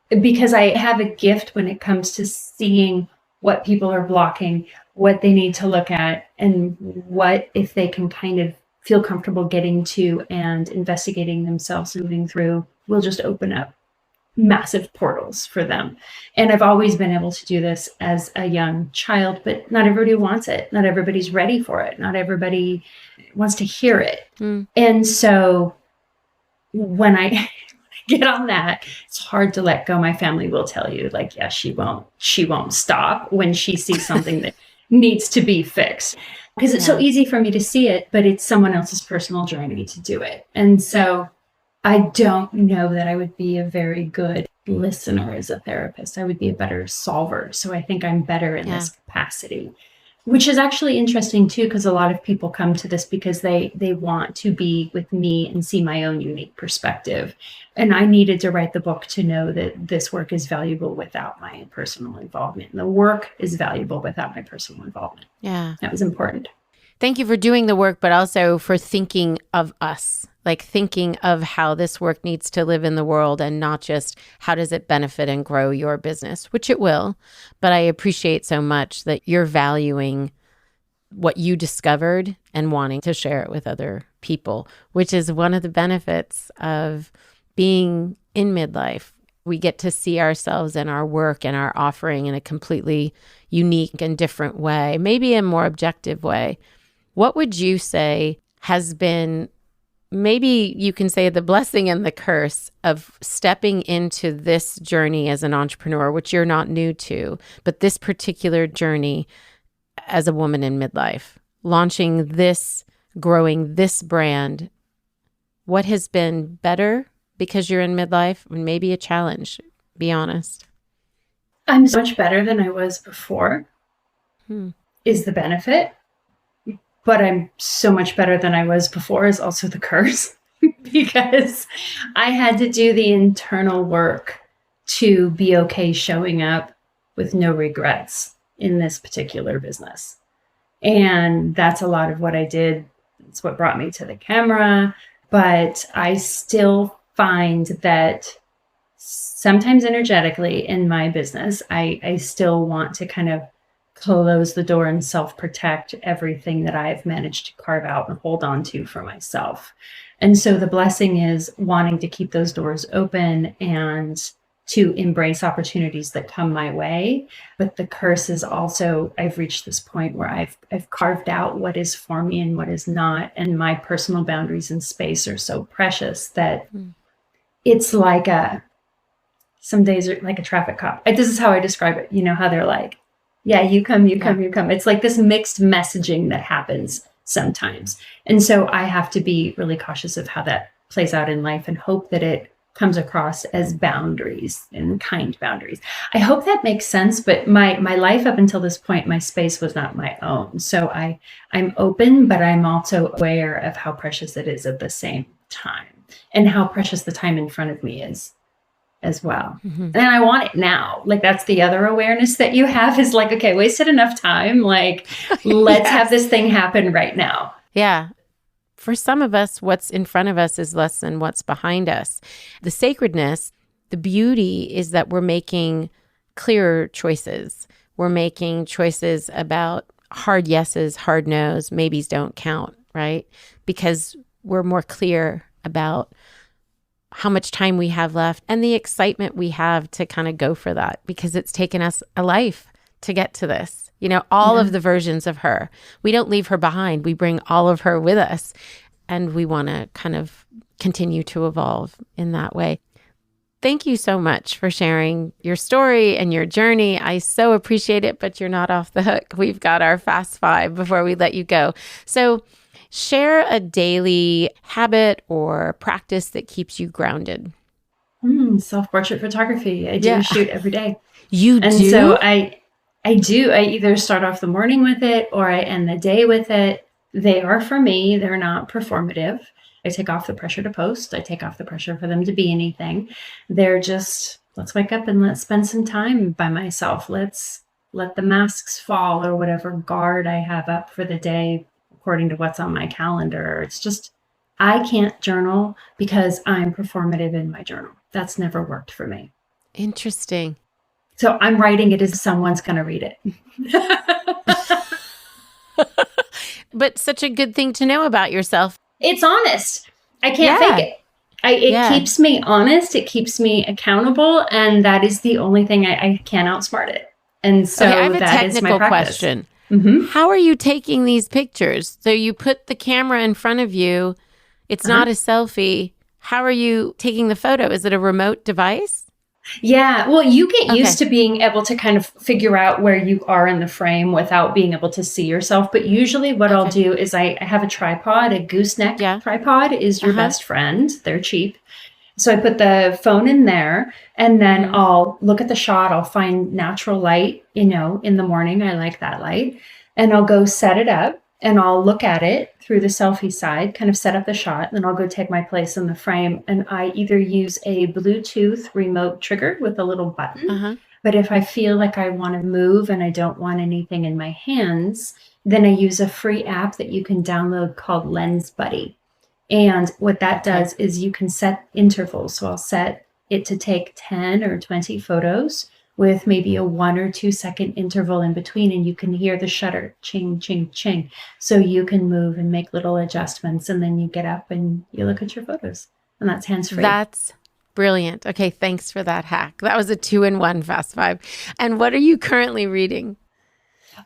Speaker 6: because I have a gift when it comes to seeing what people are blocking, what they need to look at, and what if they can kind of feel comfortable getting to and investigating themselves, moving through, will just open up massive portals for them. And I've always been able to do this as a young child, but not everybody wants it. Not everybody's ready for it. Not everybody wants to hear it. And so when I get on that, it's hard to let go. My family will tell you, like, yeah, she won't stop when she sees something that needs to be fixed. Because it's so easy for me to see it, but it's someone else's personal journey to do it. And so I don't know that I would be a very good listener as a therapist. I would be a better solver. So I think I'm better in this capacity, which is actually interesting too, because a lot of people come to this because they want to be with me and see my own unique perspective. And I needed to write the book to know that this work is valuable without my personal involvement. And the work is valuable without my personal involvement.
Speaker 5: Yeah.
Speaker 6: That was important.
Speaker 5: Thank you for doing the work, but also for thinking of us, like thinking of how this work needs to live in the world and not just how does it benefit and grow your business, which it will. But I appreciate so much that you're valuing what you discovered and wanting to share it with other people, which is one of the benefits of being in midlife. We get to see ourselves and our work and our offering in a completely unique and different way, maybe a more objective way. What would you say has been, maybe you can say, the blessing and the curse of stepping into this journey as an entrepreneur, which you're not new to, but this particular journey as a woman in midlife, launching this, growing this brand? What has been better because you're in midlife, and maybe a challenge? Be honest.
Speaker 6: I'm so much better than I was before, is the benefit. But I'm so much better than I was before is also the curse, because I had to do the internal work to be okay showing up with no regrets in this particular business. And that's a lot of what I did. It's what brought me to the camera. But I still find that sometimes energetically in my business, I still want to kind of close the door and self-protect everything that I've managed to carve out and hold on to for myself. And so the blessing is wanting to keep those doors open and to embrace opportunities that come my way. But the curse is also, I've reached this point where I've carved out what is for me and what is not. And my personal boundaries and space are so precious that it's like some days are like a traffic cop. This is how I describe it. You know how they're like, yeah, you come. It's like this mixed messaging that happens sometimes. And so I have to be really cautious of how that plays out in life and hope that it comes across as boundaries and kind boundaries. I hope that makes sense, but my life up until this point, my space was not my own. So I'm open, but I'm also aware of how precious it is at the same time and how precious the time in front of me is as well. And I want it now. Like, that's the other awareness that you have is like, okay, wasted enough time. Like, let's have this thing happen right now.
Speaker 5: Yeah. For some of us, what's in front of us is less than what's behind us. The sacredness, the beauty is that we're making clearer choices. We're making choices about hard yeses, hard nos, maybes don't count, right? Because we're more clear about how much time we have left and the excitement we have to kind of go for that, because it's taken us a life to get to this. You know, all of the versions of her. We don't leave her behind. We bring all of her with us. And we want to kind of continue to evolve in that way. Thank you so much for sharing your story and your journey. I so appreciate it, but you're not off the hook. We've got our fast five before we let you go. So share a daily habit or practice that keeps you grounded.
Speaker 6: Self-portrait photography. I do shoot every day.
Speaker 5: You do?
Speaker 6: And so I do. I either start off the morning with it or I end the day with it. They are for me. They're not performative. I take off the pressure to post. I take off the pressure for them to be anything. They're just, let's wake up and let's spend some time by myself. Let's let the masks fall or whatever guard I have up for the day according to what's on my calendar. It's just, I can't journal because I'm performative in my journal. That's never worked for me.
Speaker 5: Interesting.
Speaker 6: So I'm writing it as someone's going to read it.
Speaker 5: But such a good thing to know about yourself.
Speaker 6: It's honest. I can't fake it. It keeps me honest. It keeps me accountable. And that is the only thing I can't outsmart it. And so
Speaker 5: I have a
Speaker 6: that is my
Speaker 5: technical
Speaker 6: practice.
Speaker 5: question.
Speaker 6: Mm-hmm.
Speaker 5: How are you taking these pictures? So you put the camera in front of you. It's not a selfie. How are you taking the photo? Is it a remote device?
Speaker 6: Yeah. Well, you get used to being able to kind of figure out where you are in the frame without being able to see yourself. But usually what I'll do is I have a tripod, a gooseneck tripod is your best friend. They're cheap. So I put the phone in there and then I'll look at the shot. I'll find natural light, in the morning. I like that light. And I'll go set it up and I'll look at it through the selfie side, kind of set up the shot. And then I'll go take my place in the frame. And I either use a Bluetooth remote trigger with a little button. But if I feel like I want to move and I don't want anything in my hands, then I use a free app that you can download called Lens Buddy. And what that does is you can set intervals. So I'll set it to take 10 or 20 photos with maybe a 1 or 2 second interval in between. And you can hear the shutter ching, ching, ching. So you can move and make little adjustments. And then you get up and you look at your photos. And that's hands-free.
Speaker 5: That's brilliant. Okay, thanks for that hack. That was a 2-in-1 fast five. And what are you currently reading?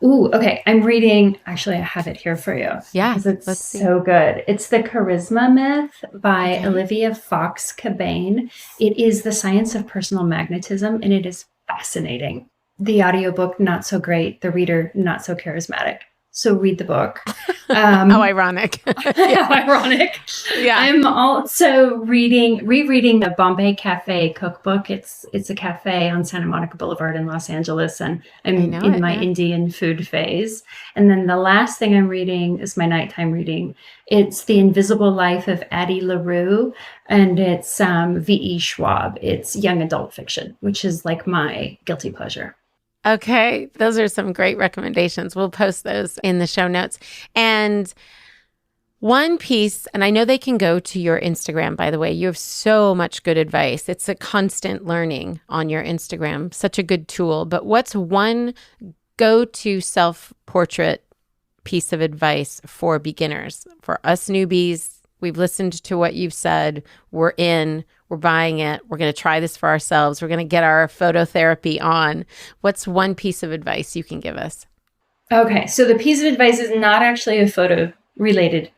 Speaker 6: Ooh, okay. I'm reading, actually, I have it here for you.
Speaker 5: Yeah.
Speaker 6: Because it's so good. It's The Charisma Myth by Olivia Fox Cabane. It is the science of personal magnetism, and it is fascinating. The audiobook, not so great. The reader, not so charismatic. So read the book.
Speaker 5: How ironic.
Speaker 6: How ironic.
Speaker 5: Yeah.
Speaker 6: I'm also rereading the Bombay Cafe cookbook. It's a cafe on Santa Monica Boulevard in Los Angeles. And I'm in my Indian food phase. And then the last thing I'm reading is my nighttime reading. It's The Invisible Life of Addie LaRue. And it's V.E. Schwab. It's young adult fiction, which is like my guilty pleasure.
Speaker 5: Okay, those are some great recommendations. We'll post those in the show notes. And one piece, and I know they can go to your Instagram, by the way. You have so much good advice. It's a constant learning on your Instagram, such a good tool. But what's one go-to self-portrait piece of advice for beginners? For us newbies, we've listened to what you've said. We're buying it. We're going to try this for ourselves. We're going to get our phototherapy on. What's one piece of advice you can give us? Okay.
Speaker 6: So the piece of advice is not actually a photo related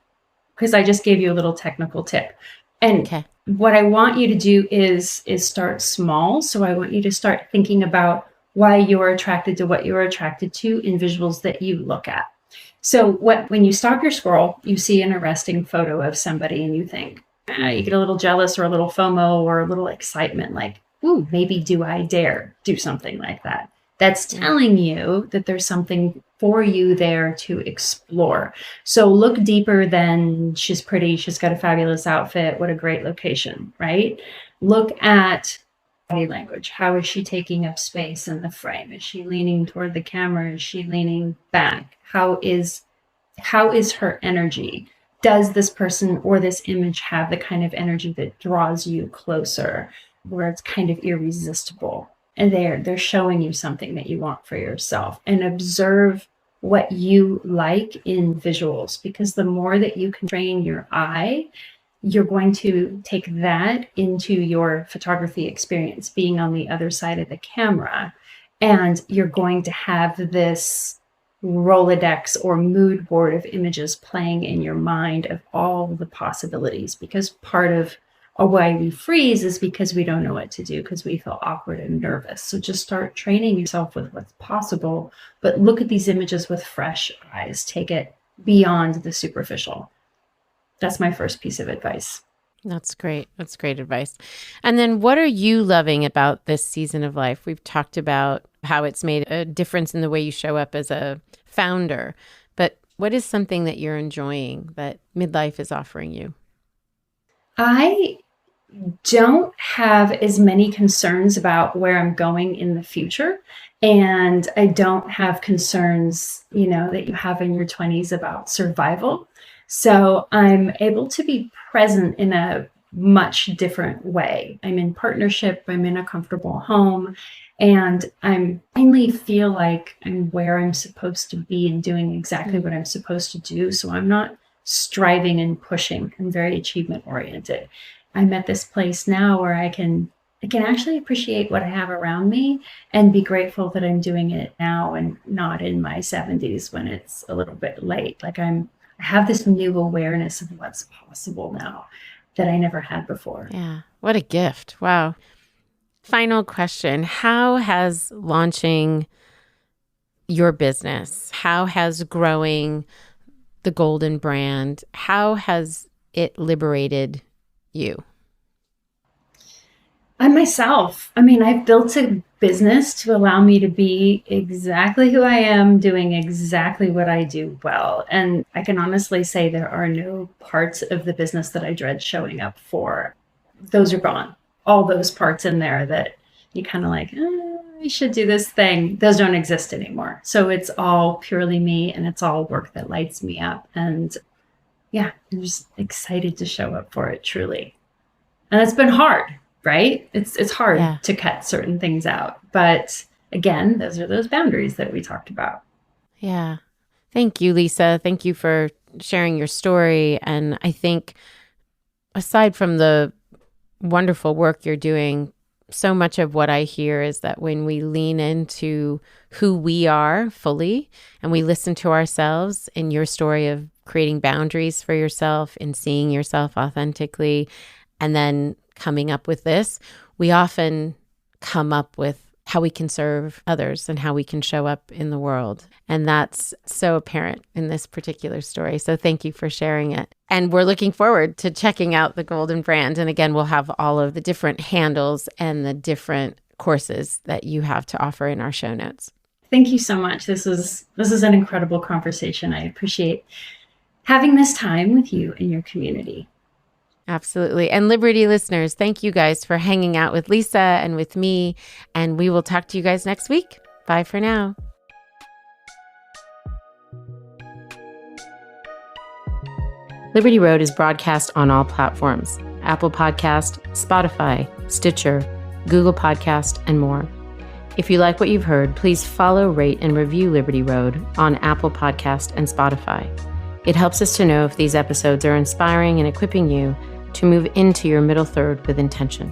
Speaker 6: because I just gave you a little technical tip. And what I want you to do is start small. So I want you to start thinking about why you're attracted to what you're attracted to in visuals that you look at. So when you stop your scroll, you see an arresting photo of somebody and you think, you get a little jealous or a little FOMO or a little excitement, like, ooh, maybe do I dare do something like that? That's telling you that there's something for you there to explore. So look deeper than she's pretty, she's got a fabulous outfit, what a great location, right? Look at body language. How is she taking up space in the frame? Is she leaning toward the camera? Is she leaning back? How is her energy? Does this person or this image have the kind of energy that draws you closer, where it's kind of irresistible? And they're showing you something that you want for yourself. And observe what you like in visuals, because the more that you can train your eye, you're going to take that into your photography experience, being on the other side of the camera. And you're going to have this Rolodex or mood board of images playing in your mind of all the possibilities, because part of why we freeze is because we don't know what to do, because we feel awkward and nervous. So just start training yourself with what's possible, but look at these images with fresh eyes. Take it beyond the superficial. That's my first piece of advice.
Speaker 5: That's great. That's great advice. And then what are you loving about this season of life? We've talked about how it's made a difference in the way you show up as a founder, but what is something that you're enjoying that midlife is offering you?
Speaker 6: I don't have as many concerns about where I'm going in the future. And I don't have concerns, that you have in your 20s about survival. So I'm able to be present in a much different way. I'm in partnership, I'm in a comfortable home, and I finally feel like I'm where I'm supposed to be and doing exactly what I'm supposed to do. So I'm not striving and pushing. I'm very achievement oriented. I'm at this place now where I can actually appreciate what I have around me and be grateful that I'm doing it now and not in my 70s when it's a little bit late. Like I have this new awareness of what's possible now that I never had before.
Speaker 5: Yeah. What a gift. Wow. Final question. How has launching your business, how has growing the Golden brand, how has it liberated you?
Speaker 6: I'm myself. I've built a business to allow me to be exactly who I am, doing exactly what I do well. And I can honestly say there are no parts of the business that I dread showing up for. Those are gone. All those parts in there that you kind of like, I should do this thing. Those don't exist anymore. So it's all purely me, and it's all work that lights me up. And yeah, I'm just excited to show up for it, truly. And it's been hard, right? It's hard to cut certain things out. But again, those are those boundaries that we talked about.
Speaker 5: Yeah. Thank you, Lisa. Thank you for sharing your story. And I think aside from the wonderful work you're doing, so much of what I hear is that when we lean into who we are fully and we listen to ourselves, in your story of creating boundaries for yourself and seeing yourself authentically, and then coming up with this, we often come up with how we can serve others and how we can show up in the world. And that's so apparent in this particular story. So thank you for sharing it. And we're looking forward to checking out the Golden brand. And again, we'll have all of the different handles and the different courses that you have to offer in our show notes.
Speaker 6: Thank you so much. This is an incredible conversation. I appreciate having this time with you and your community.
Speaker 5: Absolutely. And Liberty listeners, thank you guys for hanging out with Lisa and with me. And we will talk to you guys next week. Bye for now. Liberty Road is broadcast on all platforms: Apple Podcast, Spotify, Stitcher, Google Podcast, and more. If you like what you've heard, please follow, rate, and review Liberty Road on Apple Podcast and Spotify. It helps us to know if these episodes are inspiring and equipping you to move into your middle third with intention.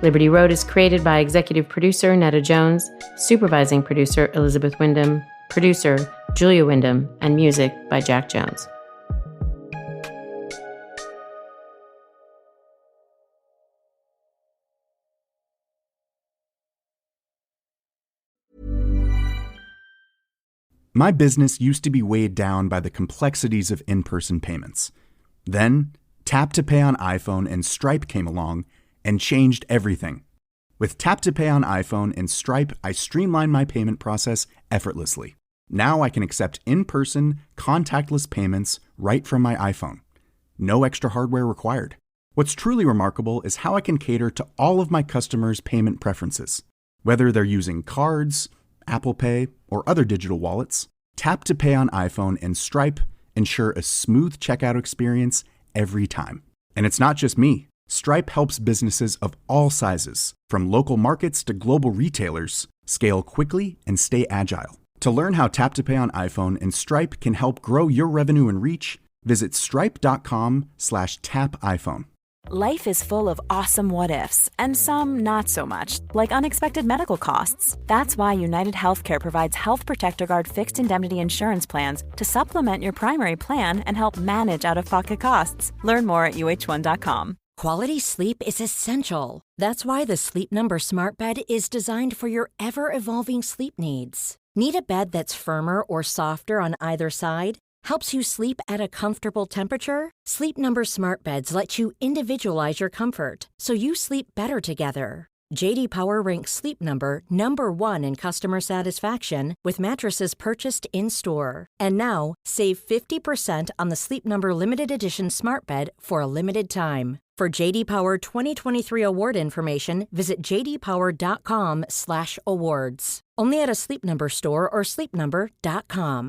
Speaker 5: Liberty Road is created by executive producer Netta Jones, supervising producer Elizabeth Wyndham, producer Julia Wyndham, and music by Jack Jones.
Speaker 1: My business used to be weighed down by the complexities of in-person payments. Then, Tap to Pay on iPhone and Stripe came along and changed everything. With Tap to Pay on iPhone and Stripe, I streamlined my payment process effortlessly. Now I can accept in-person, contactless payments right from my iPhone. No extra hardware required. What's truly remarkable is how I can cater to all of my customers' payment preferences. Whether they're using cards, Apple Pay, or other digital wallets, Tap to Pay on iPhone and Stripe ensure a smooth checkout experience every time. And it's not just me. Stripe helps businesses of all sizes, from local markets to global retailers, scale quickly and stay agile. To learn how Tap to Pay on iPhone and Stripe can help grow your revenue and reach, visit stripe.com/tapiphone.
Speaker 7: Life is full of awesome what-ifs, and some not so much, like unexpected medical costs. That's why United Healthcare provides Health Protector Guard fixed indemnity insurance plans to supplement your primary plan and help manage out-of-pocket costs. Learn more at uh1.com.
Speaker 8: Quality sleep is essential. That's why the Sleep Number Smart Bed is designed for your ever-evolving sleep needs. Need a bed that's firmer or softer on either side? Helps you sleep at a comfortable temperature? Sleep Number Smart Beds let you individualize your comfort, so you sleep better together. J.D. Power ranks Sleep Number number 1 in customer satisfaction with mattresses purchased in-store. And now, save 50% on the Sleep Number Limited Edition Smart Bed for a limited time. For J.D. Power 2023 award information, visit jdpower.com/awards. Only at a Sleep Number store or sleepnumber.com.